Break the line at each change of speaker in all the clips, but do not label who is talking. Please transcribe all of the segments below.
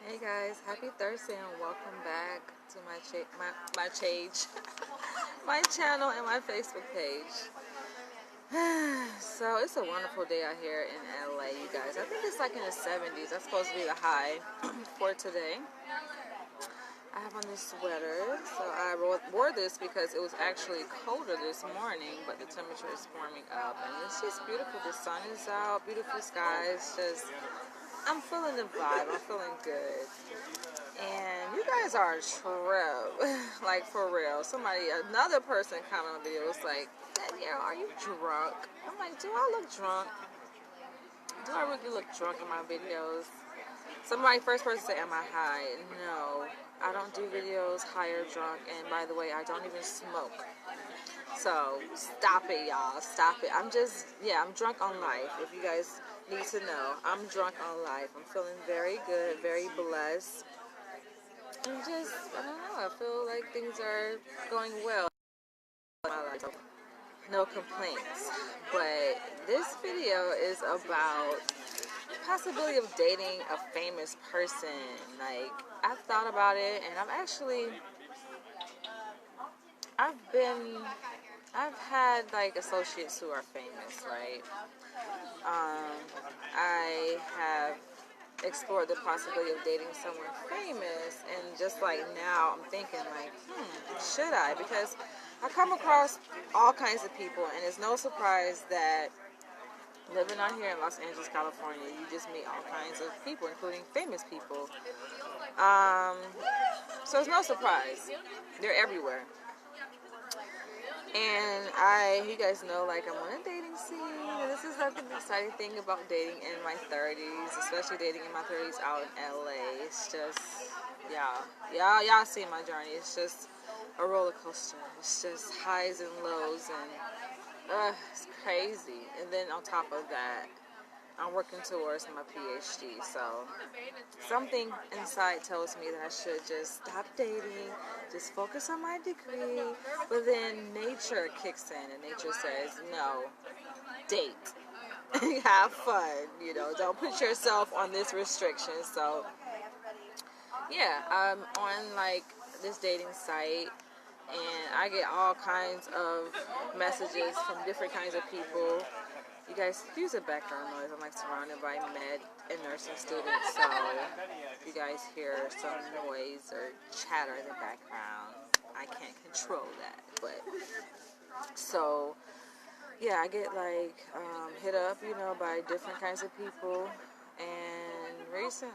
Hey guys, happy Thursday and welcome back to my page, my channel and my Facebook page. So it's a wonderful day out here in LA, you guys. I think it's like in the 70s. That's supposed to be the high for today. I have on this sweater, so I wore this because it was actually colder this morning, but the temperature is warming up and it's just beautiful. The sun is out, beautiful skies. I'm feeling the vibe. I'm feeling good. And you guys are a trip. Like, for real. Another person commented on the video was like, Danielle, are you drunk? I'm like, do I look drunk? Do I really look drunk in my videos? First person said, am I high? No, I don't do videos high or drunk. And by the way, I don't even smoke. So, stop it, y'all. Stop it. I'm drunk on life. If you guys need to know, I'm drunk on life. I'm feeling very good, very blessed. I don't know, I feel like things are going well in my life. No complaints. But this video is about the possibility of dating a famous person. Like, I've thought about it, and I've had like associates who are famous, right? I have explored the possibility of dating someone famous, and just like now I'm thinking like, should I? Because I come across all kinds of people, and it's no surprise that living out here in Los Angeles, California, you just meet all kinds of people, including famous people. So it's no surprise. They're everywhere. And you guys know, like, I'm on a dating scene, and this is like the exciting thing about dating in my 30s, especially dating in my 30s out in LA. It's just, y'all see my journey. It's just a roller coaster. It's just highs and lows, and it's crazy. And then on top of that, I'm working towards my PhD, so something inside tells me that I should just stop dating, just focus on my degree, but then nature kicks in, and nature says, no, date, have fun, don't put yourself on this restriction. So, yeah, I'm on, like, this dating site, and I get all kinds of messages from different kinds of people. You guys, excuse the background noise. I'm like surrounded by med and nursing students, so if you guys hear some noise or chatter in the background, I can't control that. But so yeah, I get like hit up, by different kinds of people, and recently,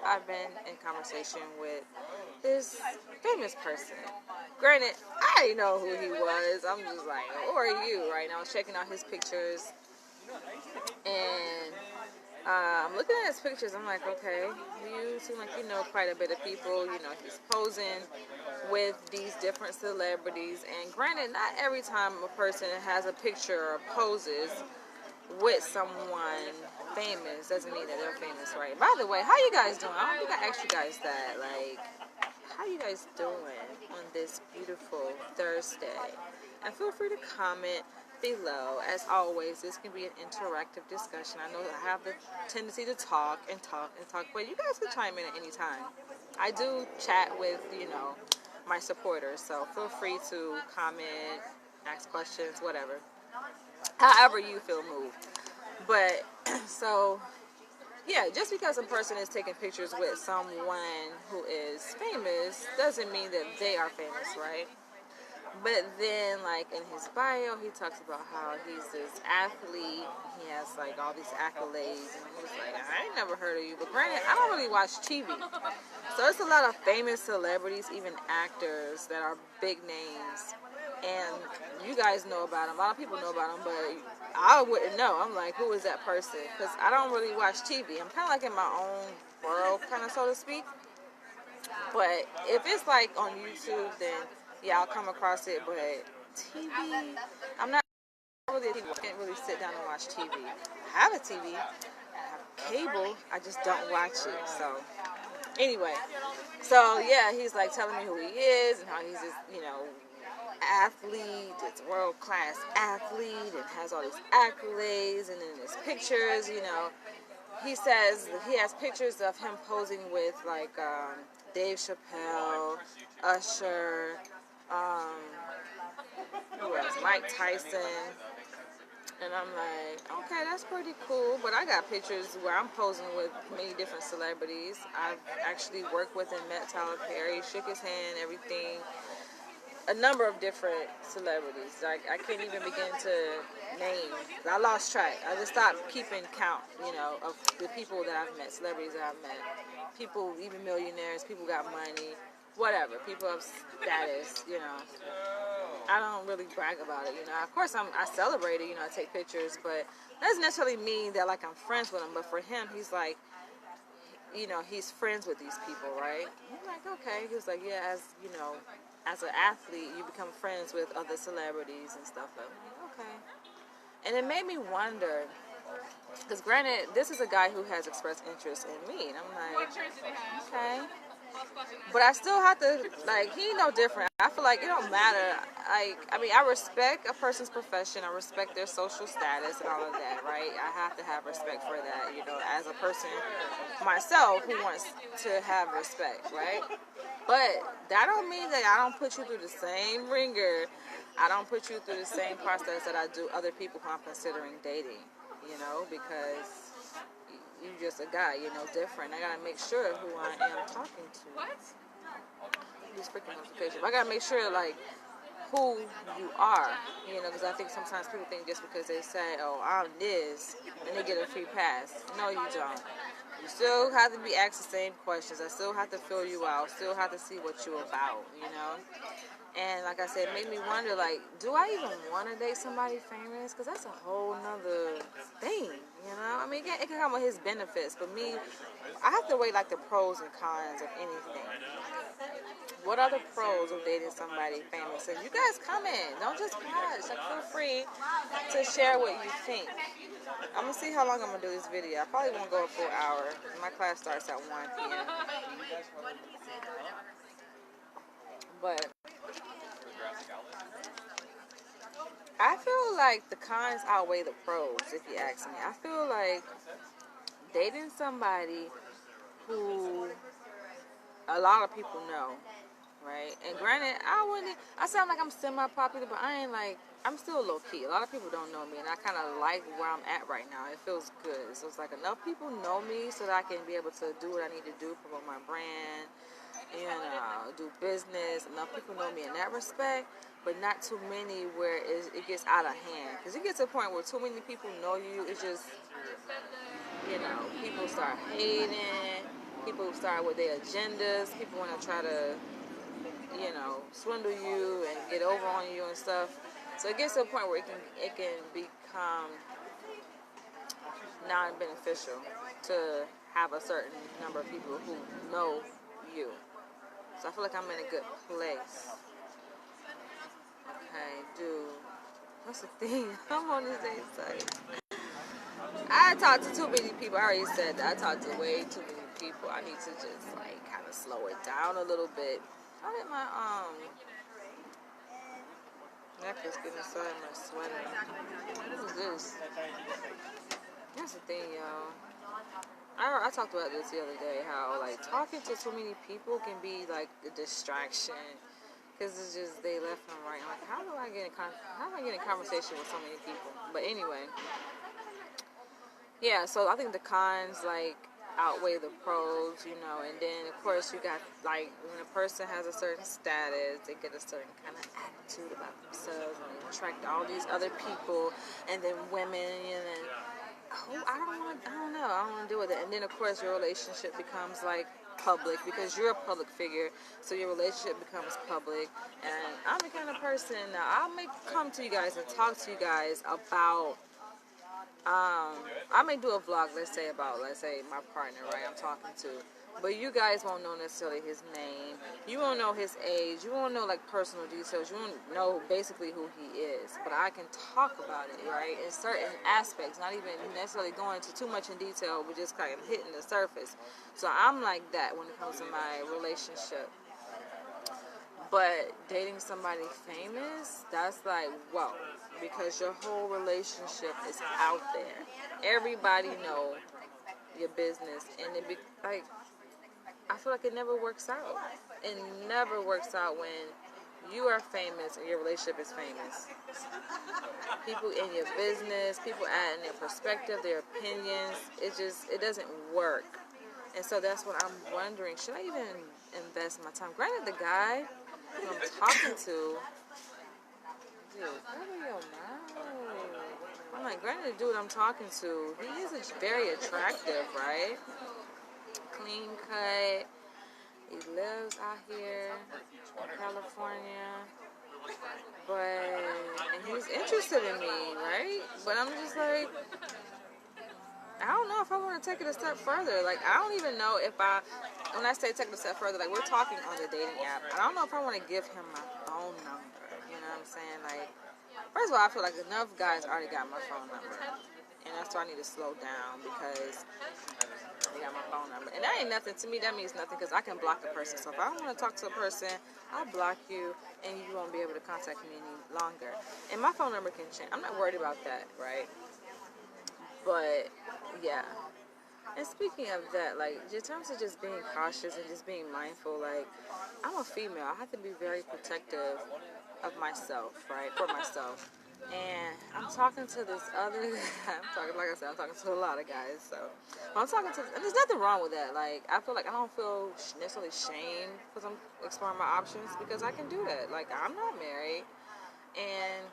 I've been in conversation with this famous person. Granted, I didn't know who he was. I'm just like, who are you right now? I was checking out his pictures, and I'm looking at his pictures. I'm like, okay, you seem like you know quite a bit of people. He's posing with these different celebrities, and granted, not every time a person has a picture or poses with someone famous doesn't mean that they're famous, right? By the way, how you guys doing? I don't think I asked you guys that. Like, how you guys doing on this beautiful Thursday? And feel free to comment below. As always, this can be an interactive discussion. I know I have the tendency to talk and talk and talk, but you guys can chime in at any time. I do chat with, my supporters, so feel free to comment, ask questions, whatever. However you feel moved. But, so, yeah, just because a person is taking pictures with someone who is famous doesn't mean that they are famous, right? But then, like, in his bio, he talks about how he's this athlete. He has, like, all these accolades. And he's like, I ain't never heard of you. But granted, I don't really watch TV. So it's a lot of famous celebrities, even actors that are big names. And you guys know about them. A lot of people know about them, but I wouldn't know. I'm like, who is that person? Because I don't really watch TV. I'm kind of like in my own world, kind of, so to speak. But if it's like on YouTube, then yeah, I'll come across it. But TV, I'm not really a TV. I can't really sit down and watch TV. I have a TV. I have cable. I just don't watch it. So anyway, so yeah, he's like telling me who he is and how he's this, athlete, it's world-class athlete, and has all these accolades, and in his pictures, he says he has pictures of him posing with like Dave Chappelle, Usher, um, who else? Mike Tyson. And I'm like, okay, that's pretty cool. But I got pictures where I'm posing with many different celebrities. I've actually worked with and met Tyler Perry, shook his hand, everything. A number of different celebrities. Like, I can't even begin to name. I lost track. I just stopped keeping count, you know, of the people that I've met, celebrities that I've met. People, even millionaires, people got money, whatever. People of status, you know. I don't really brag about it, you know. Of course, I celebrate it, you know. I take pictures, but that doesn't necessarily mean that like I'm friends with him. But for him, he's like, you know, he's friends with these people, right? I'm like, okay. He was like, yeah, as you know, as an athlete, you become friends with other celebrities and stuff. I'm like, okay. And it made me wonder, because granted, this is a guy who has expressed interest in me, and I'm like, okay. But I still have to, like, he no different. I feel like it don't matter. Like, I mean, I respect a person's profession. I respect their social status and all of that, right? I have to have respect for that, you know, as a person myself who wants to have respect, right? But that don't mean that I don't put you through the same ringer. I don't put you through the same process that I do other people who I'm considering dating, you know, because you just a guy, you know, different. I gotta make sure who I am talking to. What? These freaking notifications. I gotta make sure, like, who you are, you know, because I think sometimes people think just because they say, oh, I'm this, and they get a free pass. No, you don't. You still have to be asked the same questions. I still have to fill you out. Still have to see what you're about, you know. And like I said, it made me wonder, like, do I even want to date somebody famous? Because that's a whole nother thing, you know? I mean, it can come with his benefits, but me, I have to weigh, like, the pros and cons of anything. What are the pros of dating somebody famous? And you guys come in. Don't just watch. Like, feel free to share what you think. I'm going to see how long I'm going to do this video. I probably won't go a full hour. My class starts at 1 p.m. But I feel like the cons outweigh the pros, if you ask me. I feel like dating somebody who a lot of people know, right? And granted, I sound like I'm semi-popular, but I ain't like, I'm still low-key. A lot of people don't know me, and I kind of like where I'm at right now. It feels good. So it's like enough people know me so that I can be able to do what I need to do, promote my brand, and do business. Enough people know me in that respect, but not too many where it gets out of hand. Because it gets to a point where too many people know you, it's just, you know, people start hating, people start with their agendas, people want to try to, you know, swindle you and get over on you and stuff. So it gets to a point where it can become non-beneficial to have a certain number of people who know you. So I feel like I'm in a good place. Okay, dude. What's the thing? I'm on this date site. I talked to too many people. I already said that. I talked to way too many people. I need to just, like, kind of slow it down a little bit. How did my, necklace get inside my sweater? What is this? That's the thing, y'all. I talked about this the other day, how, like, talking to too many people can be, like, a distraction. Because it's just, they left and right. I'm like, how do I get in conversation with so many people? But anyway. Yeah, so I think the cons, like, outweigh the pros, you know. And then, of course, you got, like, when a person has a certain status, they get a certain kind of attitude about themselves. And they attract all these other people. And then women, and then, I don't know. I don't want to deal with it. And then, of course, your relationship becomes, like, public because you're a public figure, so your relationship becomes public. And I'm the kind of person that I may come to you guys and talk to you guys about, I may do a vlog, let's say my partner, right, I'm talking to, but you guys won't know necessarily his name, you won't know his age, you won't know, like, personal details, you won't know basically who he is, but I can talk about it, right, in certain aspects, not even necessarily going into too much in detail, but just kind of hitting the surface. So I'm like that when it comes to my relationship. But dating somebody famous, that's like, whoa, because your whole relationship is out there. Everybody knows your business, and it be like, I feel like it never works out. It never works out when you are famous and your relationship is famous. People in your business, people adding their perspective, their opinions, it doesn't work. And so that's what I'm wondering, should I even invest my time? Granted, the guy who I'm talking to, dude, cover your mouth. I'm like, granted, the dude I'm talking to, he is very attractive, right? Clean cut. He lives out here in California. And he's interested in me, right? But I'm just like, I don't know if I want to take it a step further. Like, I don't even know if when I say take it a step further, like, we're talking on the dating app. I don't know if I want to give him my phone number. You know what I'm saying? Like, first of all, I feel like enough guys already got my phone number. And that's why I need to slow down, because they got my phone number. And that ain't nothing. To me, that means nothing, because I can block a person. So if I don't want to talk to a person, I'll block you, and you won't be able to contact me any longer. And my phone number can change. I'm not worried about that, right? But, yeah. And speaking of that, like, in terms of just being cautious and just being mindful, like, I'm a female. I have to be very protective of myself, right? For myself. And I'm talking to this other guy. Like I said, I'm talking to a lot of guys. So I'm talking to, and there's nothing wrong with that. Like, I feel like I don't feel necessarily shame because I'm exploring my options, because I can do that. Like, I'm not married, and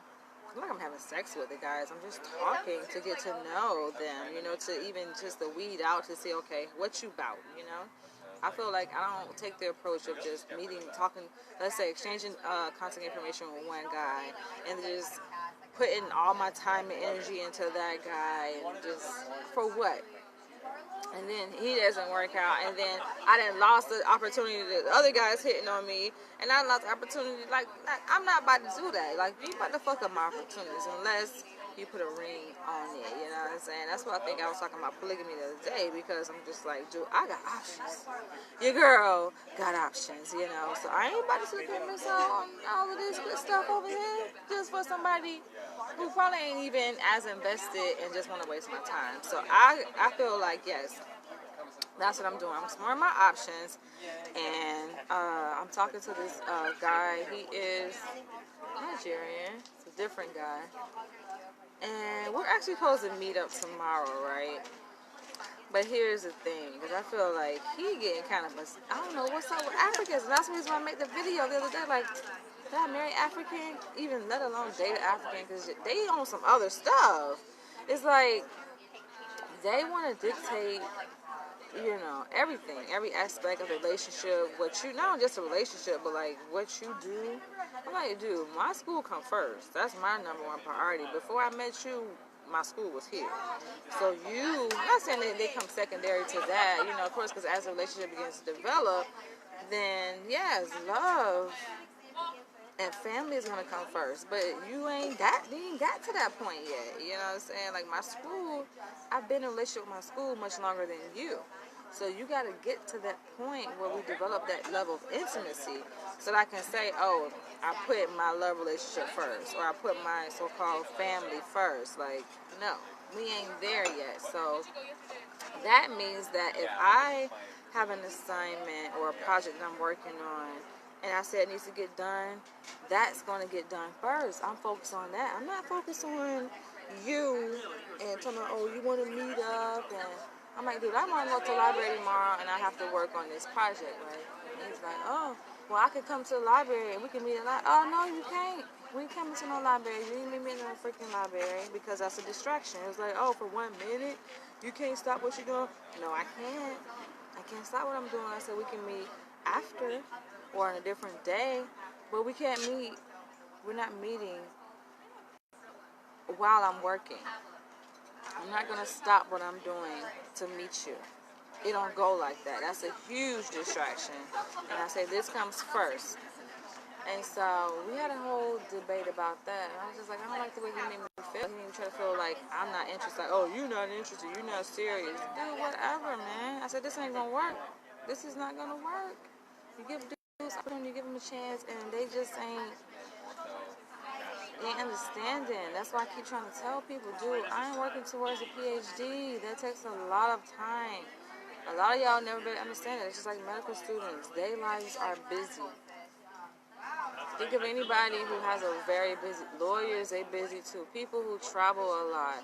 it's not like I'm having sex with the guys. I'm just talking to get to know them, you know, to even just to weed out, to see, okay, what you about, you know? I feel like I don't take the approach of just meeting, talking, let's say exchanging contact information with one guy, and just putting all my time and energy into that guy, and just, for what? And then he doesn't work out, and then I done lost the opportunity that the other guys hitting on me, and I lost the opportunity. Like, I'm not about to do that. Like, you about to fuck up my opportunities unless you put a ring on it, you know what I'm saying? That's why I think I was talking about polygamy the other day, because I'm just like, dude, I got options. Your girl got options, you know? So I ain't about to sit there and miss out on all of this good stuff over here just for somebody who probably ain't even as invested and just want to waste my time. So I feel like, yes, that's what I'm doing. I'm exploring my options, and I'm talking to this guy. He is Nigerian. It's a different guy. And we're actually supposed to meet up tomorrow, right? But here's the thing, because I feel like he getting kind of, I don't know what's up with Africans. And that's the reason why I made the video the other day. Like, did I marry African? Even let alone date an African, because they on some other stuff. It's like, they want to dictate, you know, everything, every aspect of the relationship, what you, not just a relationship, but like what you do. I'm like, dude, my school come first. That's my number one priority. Before I met you, my school was here. So I'm not saying that they come secondary to that, you know, of course, because as the relationship begins to develop, then yes, love and family is gonna come first. But you ain't got to that point yet. You know what I'm saying? Like, my school, I've been in a relationship with my school much longer than you. So you got to get to that point where we develop that level of intimacy, so that I can say, oh, I put my love relationship first, or I put my so-called family first. Like, no, we ain't there yet. So that means that if I have an assignment or a project that I'm working on, and I said it needs to get done, that's going to get done first. I'm focused on that. I'm not focused on you and telling me, oh, you want to meet up, and I'm like, dude, I'm going to go to the library tomorrow, and I have to work on this project, right? And he's like, oh, well, I could come to the library, and we can meet at the library. Oh, no, you can't. We ain't coming to no library. You ain't meet me in no freaking library, because that's a distraction. It was like, oh, for 1 minute, you can't stop what you're doing? No, I can't. I can't stop what I'm doing. I said we can meet after or on a different day, but we can't meet. We're not meeting while I'm working. I'm not going to stop what I'm doing to meet you. It don't go like that. That's a huge distraction. And I say this comes first. And so we had a whole debate about that. And I was just like, I don't like the way he made me feel. He made me try to feel like I'm not interested. Like, oh, you're not interested. You're not serious. Dude, whatever, man. I said, this ain't going to work. This is not going to work. You give dudes, you give them a chance, and they just ain't ain't understanding. That's why I keep trying to tell people, dude, I ain't working towards a PhD. That takes a lot of time. A lot of y'all never really understand it. It's just like medical students. Their lives are busy. Think of anybody who has a very busy, lawyers, they busy too. People who travel a lot.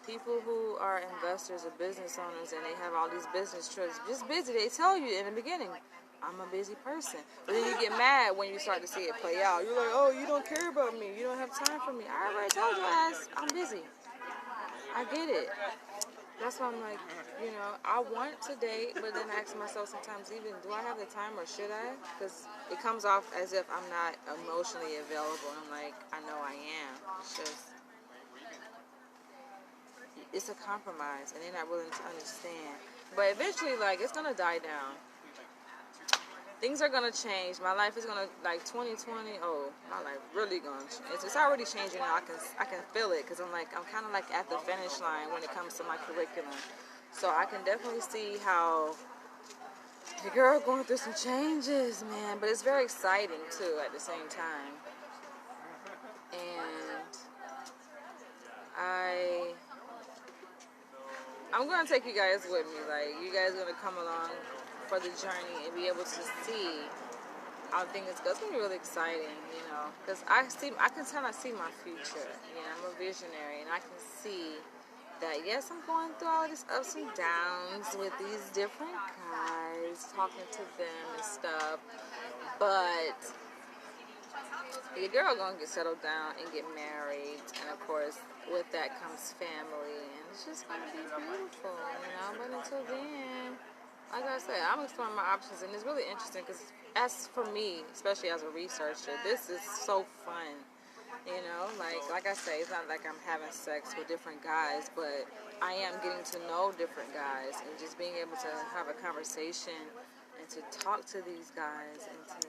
People who are investors or business owners and they have all these business trips. Just busy. They tell you in the beginning, I'm a busy person. But then you get mad when you start to see it play out. You're like, oh, you don't care about me. You don't have time for me. I already told your ass I'm busy. I get it. That's why I'm like, I want to date, but then I ask myself sometimes even, do I have the time or should I? Because it comes off as if I'm not emotionally available. I'm like, I know I am. It's just, it's a compromise, and they're not willing to understand. But eventually, like, it's going to die down. Things are going to change. My life is going to, like, 2020, my life really going to change. It's already changing now. I can feel it because I'm kind of like at the finish line when it comes to my curriculum. So I can definitely see how the girl going through some changes, man. But it's very exciting, too, at the same time. And I'm going to take you guys with me. Like, you guys are going to come along for the journey and be able to see how things go. It's going to be really exciting, because I can kind of see my future. I'm a visionary, and I can see that, yes, I'm going through all these ups and downs with these different guys, talking to them and stuff, but your girl going to get settled down and get married, and of course, with that comes family, and it's just going to be beautiful, but until then, like I said, I'm exploring my options, and it's really interesting because as for me, especially as a researcher, this is so fun. Like I say, it's not like I'm having sex with different guys, but I am getting to know different guys and just being able to have a conversation and to talk to these guys and to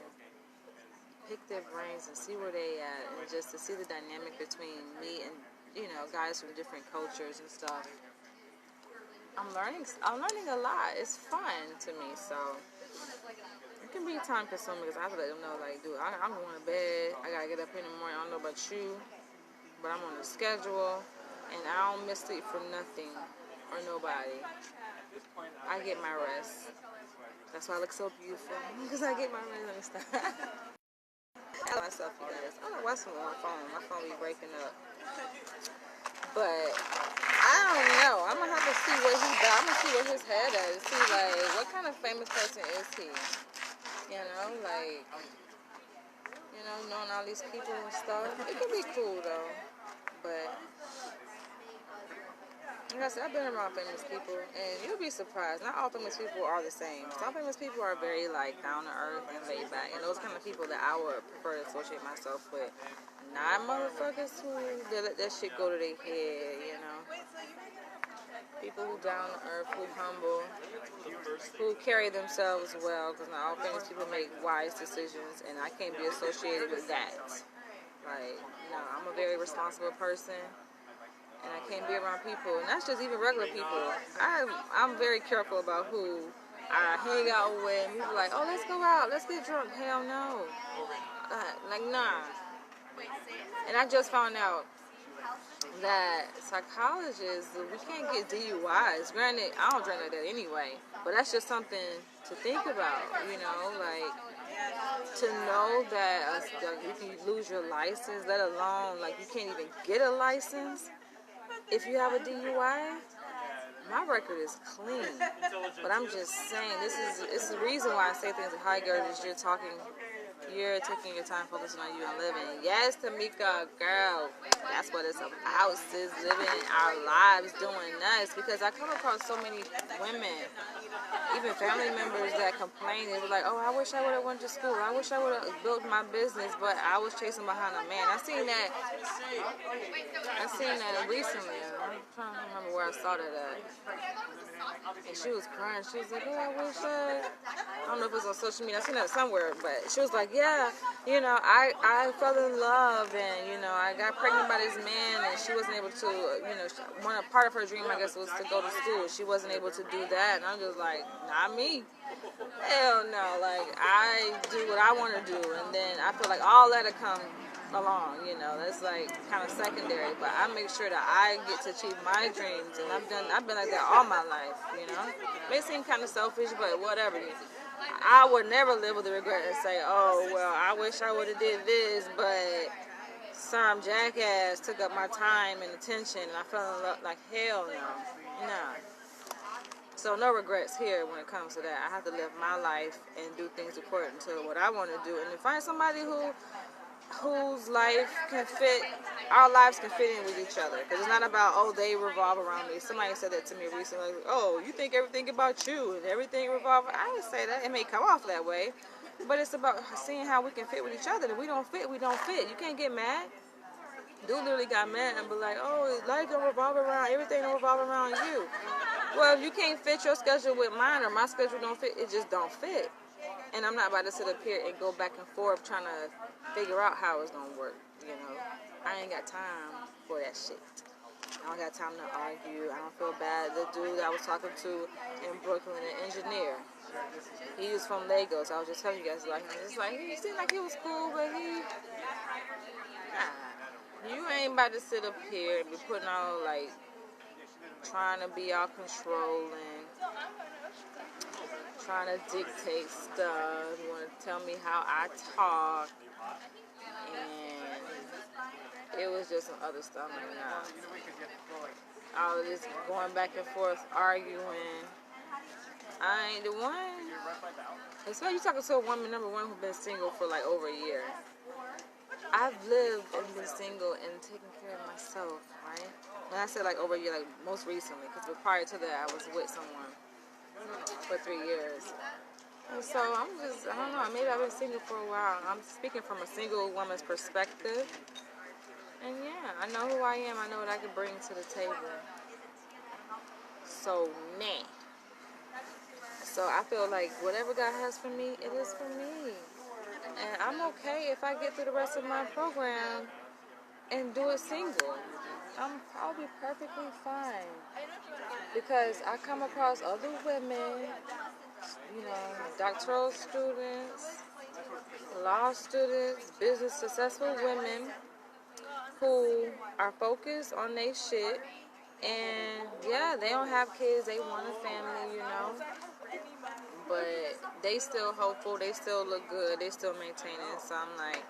pick their brains and see where they at, and just to see the dynamic between me and guys from different cultures and stuff. I'm learning a lot. It's fun to me, so it can be time consuming because I have to let them know, like, dude, I'm going to bed. I gotta get up in the morning. I don't know about you, but I'm on the schedule, and I don't miss sleep for nothing or nobody. I get my rest. That's why I look so beautiful, because I get my rest and stuff. I love myself, you guys. I don't know what's wrong with my phone. My phone be breaking up, but I don't know. I'm gonna have to see what he does. I'm gonna see what his head is. See, like, what kind of famous person is he? Knowing all these people and stuff. It can be cool though. But like I said, I've been around famous people, and you'll be surprised. Not all famous people are the same. Some famous people are very like down to earth and laid back, and those kind of people that I would prefer to associate myself with. Not motherfuckers who let that shit go to their head, People who down to earth, who humble, who carry themselves well, because not all famous people make wise decisions, and I can't be associated with that. Like, no, I'm a very responsible person, and I can't be around people, and that's just even regular people. I'm very careful about who I hang out with. People like, oh, let's go out, let's get drunk. Hell no. Nah. And I just found out that psychologists, we can't get DUIs. Granted, I don't drink like that anyway, but that's just something to think about, like, to know that you can lose your license, let alone, like, you can't even get a license if you have a DUI. My record is clean, but I'm just saying, it's the reason why I say things like, hi girl, you're taking your time focusing on you and living. Yes, Tamika, girl, that's what it's about, sis, living our lives, doing us, because I come across so many women, even family members that complain. They were like, oh, I wish I would have went to school. I wish I would have built my business, but I was chasing behind a man. I seen that recently. I'm trying to remember where I saw that at. And she was crying. She was like, oh, I wish I don't know if it was on social media. I seen that somewhere, but she was like, yeah, I fell in love, and, I got pregnant by this man, and she wasn't able to, part of her dream, I guess, was to go to school. She wasn't able to do that, and I'm just like, not me. Hell no. Like, I do what I want to do, and then I feel like all that'll come along, you know, that's like kind of secondary, but I make sure that I get to achieve my dreams, and I've been like that all my life, you know. May seem kind of selfish, but whatever. I would never live with the regret and say, oh well, I wish I would have did this, but some jackass took up my time and attention, and I fell in love. Like, hell no, nah. So no regrets here when it comes to that. I have to live my life and do things according to what I want to do, and to find somebody whose life can fit, our lives can fit in with each other. Because it's not about, oh, they revolve around me. Somebody said that to me recently. Like, oh, you think everything about you and everything revolves. I didn't say that. It may come off that way. But it's about seeing how we can fit with each other. If we don't fit, we don't fit. You can't get mad. Dude literally got mad and be like, oh, life don't revolve around, everything don't revolve around you. Well, if you can't fit your schedule with mine, or my schedule don't fit, it just don't fit. And I'm not about to sit up here and go back and forth trying to figure out how it's gonna work, you know. I ain't got time for that shit. I don't got time to argue. I don't feel bad. The dude I was talking to in Brooklyn, an engineer, he was from Lagos. I was just telling you guys, like, it's like, he seemed like he was cool, but you ain't about to sit up here and be putting all, like, trying to be all controlling, trying to dictate stuff. You want to tell me how I talk, and it was just some other stuff like that. All of this going back and forth, arguing. I ain't the one. Especially you talking to a woman, number one, who's been single for like over a year. I've lived and been single and taken care of myself, right? When I said like over a year, like most recently, because prior to that I was with someone for 3 years. And so I don't know, maybe I've been single for a while. I'm speaking from a single woman's perspective. And yeah, I know who I am. I know what I can bring to the table. So, nah. So I feel like whatever God has for me, it is for me. And I'm okay if I get through the rest of my program and do it single. I'll be perfectly fine. Because I come across other women, you know, doctoral students, law students, business successful women who are focused on their shit. And yeah, they don't have kids, they want a family, you know. But they still hopeful, they still look good, they still maintain it. So I'm like,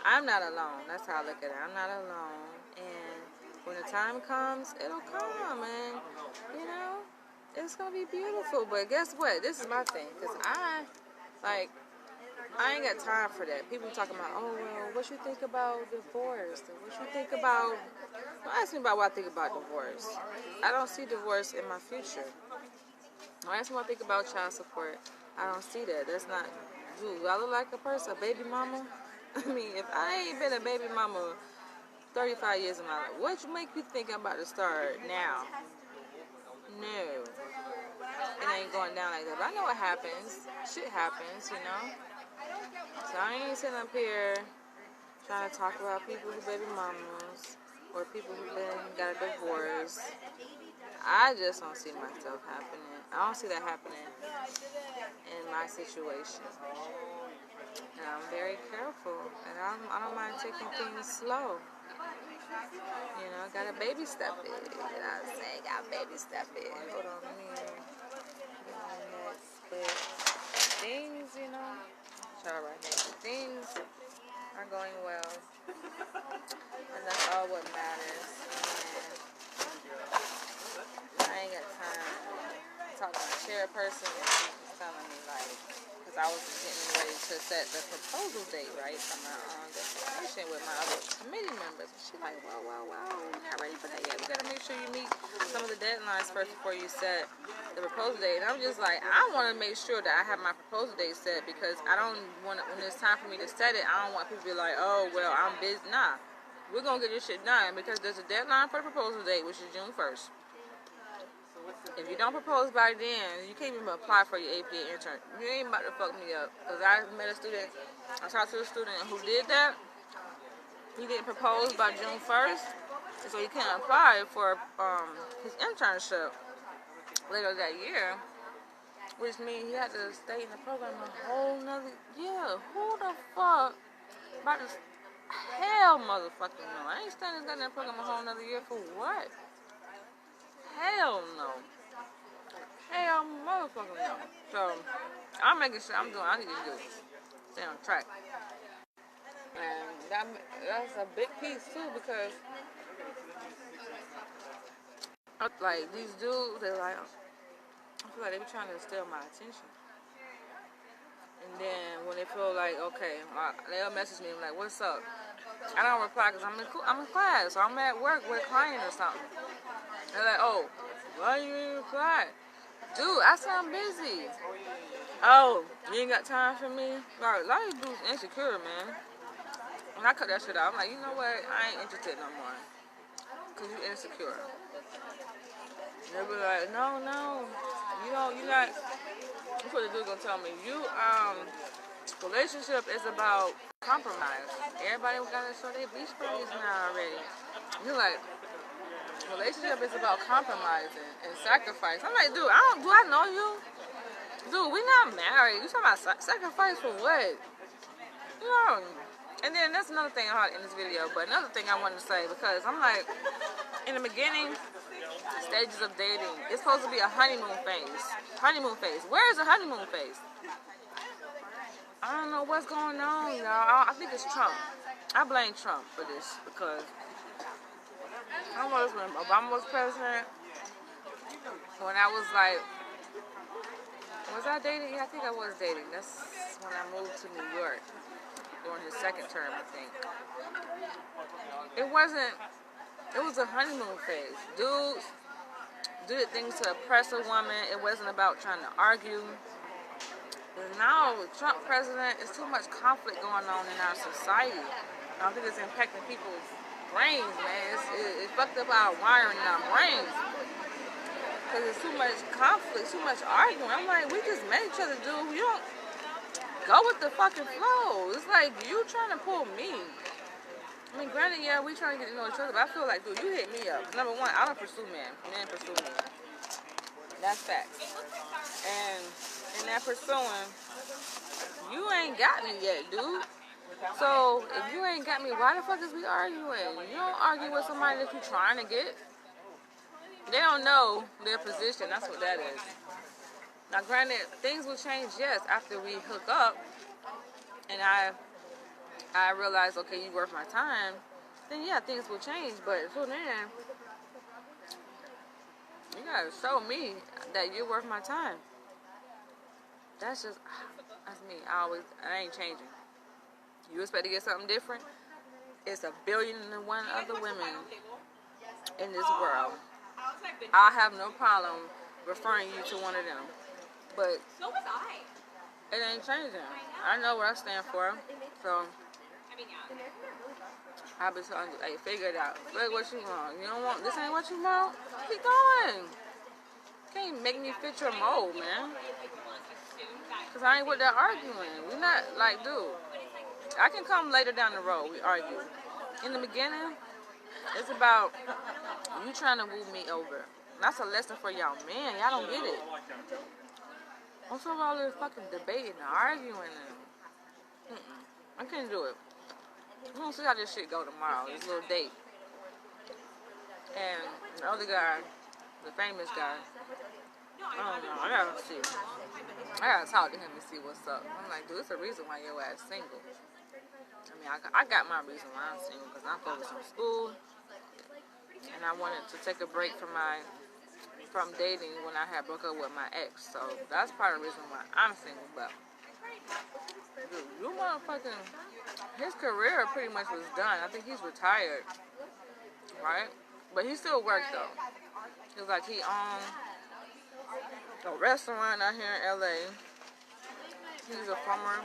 I'm not alone. That's how I look at it. I'm not alone. And when the time comes, it'll come. And, you know, it's going to be beautiful. But guess what? This is my thing. Because I ain't got time for that. People talking about, oh, well, what you think about divorce? What you think about... Don't ask me about what I think about divorce. I don't see divorce in my future. Don't ask me what I think about child support. I don't see that. That's not... Do I look like a person, a baby mama? I mean, if I ain't been a baby mama 35 years of my life, what make you think I'm about to start now? No. It ain't going down like that. But I know what happens. Shit happens, you know? So I ain't sitting up here trying to talk about people who baby mamas or people who got a divorce. I just don't see myself happening. I don't see that happening in my situation. And I'm very careful. And I don't mind taking things slow. You know, gotta baby step it. You know what I'm saying? Gotta baby step it. Hold on, let me get on that. But things, you know, try right here. Things are going well. And that's all what matters. And I ain't got time to talk to my chairperson, and she was telling me, like, because I was getting ready to set the proposal date, right, for my dissertation with my other committee members. And she's like, well, we're not ready for that yet. We got to make sure you meet some of the deadlines first before you set the proposal date. And I'm just like, I want to make sure that I have my proposal date set, because I don't want, when it's time for me to set it, I don't want people to be like, oh, well, I'm busy. Nah, we're going to get this shit done, because there's a deadline for the proposal date, which is June 1st. If you don't propose by then, you can't even apply for your APA intern. You ain't about to fuck me up. Because I met a student, I talked to a student who did that. He didn't propose by June 1st, so he can't apply for his internship later that year. Which means he had to stay in the program a whole nother year. Who the fuck about to Hell motherfucking no. I ain't standing in that program a whole another year for what? Hell no. Hell motherfucking no. So, I'm making sure I'm doing what I need to do. Stay on track. And that's a big piece too, because like these dudes, they're like, I feel like they be trying to steal my attention. And then when they feel like, okay, they'll message me like, what's up? I don't reply because I'm in class or I'm at work with a client or something. They're like, oh, why you ain't reply? Dude, I said I'm busy. Oh, you ain't got time for me? Like, a lot of these dudes insecure, man. And I cut that shit out. I'm like, you know what? I ain't interested no more. Because you insecure. They'll be like, no. You not. That's what the dude gonna tell me. Relationship is about compromise. Everybody gotta show their beach parties now already. You're like, relationship is about compromising and sacrifice. I'm like, dude, do I know you? Dude, we not married. You talking about sacrifice for what? You know. And then that's another thing I had in this video, but another thing I wanted to say, because I'm like, in the beginning stages of dating, it's supposed to be a honeymoon phase. Honeymoon phase. Where is the honeymoon phase? I don't know what's going on, y'all. I think it's Trump. I blame Trump for this, because I don't know this when Obama was president. When I was like, was I dating? Yeah, I think I was dating. That's when I moved to New York during his second term, I think. It was a honeymoon phase. Dudes did things to oppress a woman. It wasn't about trying to argue. And now, Trump president, it's too much conflict going on in our society. I think it's impacting people's brains, man. It's fucked up our wiring in our brains. Because there's too much conflict, too much arguing. I'm like, we just met each other, dude. You don't go with the fucking flow. It's like you trying to pull me. I mean, granted, yeah, we trying to get to know each other, but I feel like, dude, you hit me up. Number one, I don't pursue men. Men pursue me. That's facts. And in that pursuing, you ain't got me yet, dude. So, if you ain't got me, why the fuck is we arguing? You don't argue with somebody that you're trying to get. They don't know their position. That's what that is. Now, granted, things will change, yes, after we hook up. And I realize, okay, you worth my time. Then, yeah, things will change. But until then, you gotta show me that you're worth my time. That's me. I ain't changing. You expect to get something different? It's 1,000,000,001 other women in this world. I have no problem referring you to one of them. But it ain't changing. I know what I stand for. So I've been telling you, hey, figure it out. Look what you want. You don't want, this ain't what you want? Keep going. Can't make me fit your mold, man. Because I ain't with that arguing. We're not, like, dude, I can come later down the road, we argue. In the beginning, it's about you trying to woo me over. That's a lesson for y'all men. Y'all don't get it. What's up with all this fucking debating and arguing? I can't do it. We're gonna see how this shit go tomorrow. This little date. And the other guy, the famous guy, I don't know. I gotta see. I gotta talk to him and see what's up. I'm like, dude, it's a reason why your ass single. I mean, I got my reason why I'm single, because I'm focused on school, and I wanted to take a break from dating when I had broke up with my ex. So that's part of the reason why I'm single. But dude, you motherfucking, his career pretty much was done. I think he's retired, right? But he still worked though. It was like he owned a restaurant out here in LA. He's a former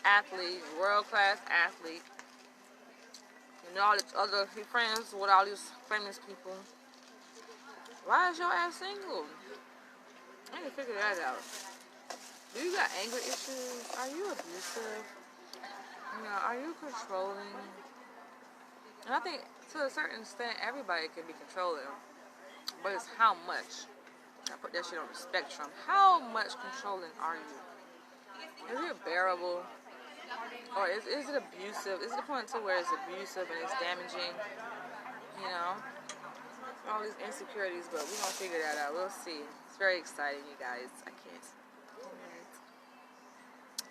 athlete, world-class athlete. You know, all these other, he friends with all these famous people. Why is your ass single? I need to figure that out. Do you got anger issues? Are you abusive? You know, are you controlling? And I think to a certain extent, everybody can be controlling. But it's how much. I put that shit on the spectrum. How much controlling are you? Is it bearable? Or is it abusive? Is it the point to where it's abusive and it's damaging? You know, all these insecurities, but we're gonna figure that out. We'll see. It's very exciting, you guys. I can't.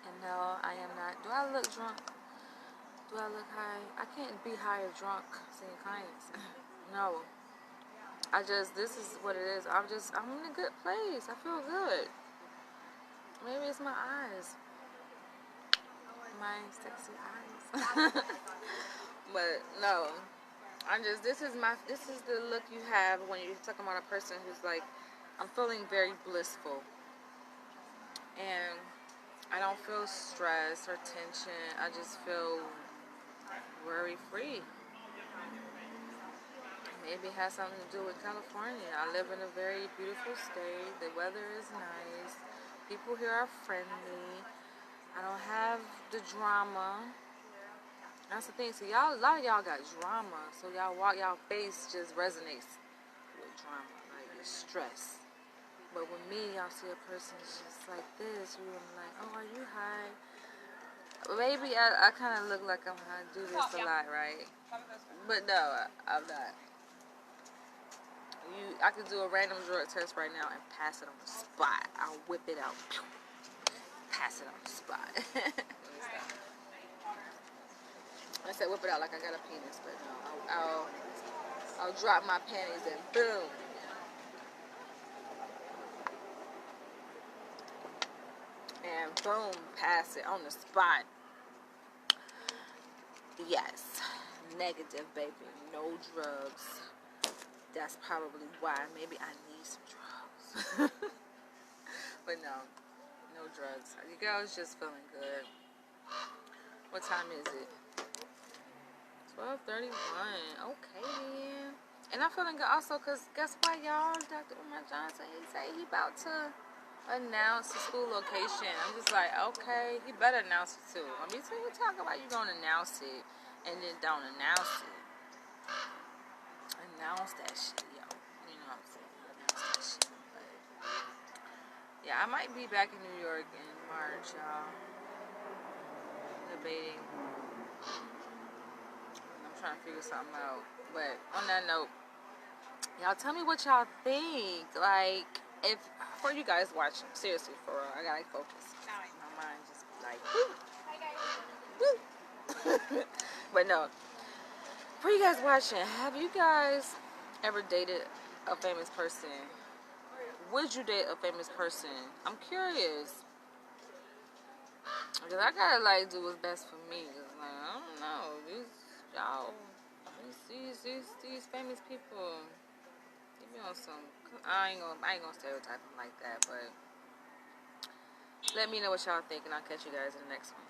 And no, I am not. Do I look drunk? Do I look high? I can't be high or drunk seeing clients. No. This is what it is. I'm in a good place. I feel good. Maybe it's my eyes. My sexy eyes. But no. This is the look you have when you're talking about a person who's like, I'm feeling very blissful. And I don't feel stress or tension. I just feel worry-free. Maybe it has something to do with California. I live in a very beautiful state. The weather is nice. People here are friendly. I don't have the drama. That's the thing. So a lot of y'all got drama. So y'all face just resonates with drama, like it's stress. But with me, y'all see a person just like this, you're like, oh, are you high? Maybe I kind of look like I'm high. I do this a lot, right? But no, I'm not. I could do a random drug test right now and pass it on the spot. I'll whip it out. Pass it on the spot. I said whip it out like I got a penis, but no. I'll drop my panties and boom. And boom, pass it on the spot. Yes. Negative, baby. No drugs. That's probably why. Maybe I need some drugs. But no drugs. You girls just feeling good. What time is it? 12:31. Okay, then. And I'm feeling good also because guess what, y'all? Dr. Umar Johnson, he said he about to announce the school location. I'm just like, okay, he better announce it too. I mean, so you talk about you gonna announce it and then don't announce it. Announce that shit, yo. You know what I'm saying? Announce that shit. But yeah, I might be back in New York in March, y'all. Debating. I'm trying to figure something out. But on that note, y'all tell me what y'all think. Like, if for you guys watching, seriously, for real, I gotta focus. My mind just like, woo. Woo. But no, for you guys watching, have you guys ever dated a famous person? Would you date a famous person? I'm curious. Because I gotta like do what's best for me. Cause like, I don't know, these famous people, they be on some. I ain't gonna stereotype them like that, but let me know what y'all think, and I'll catch you guys in the next one.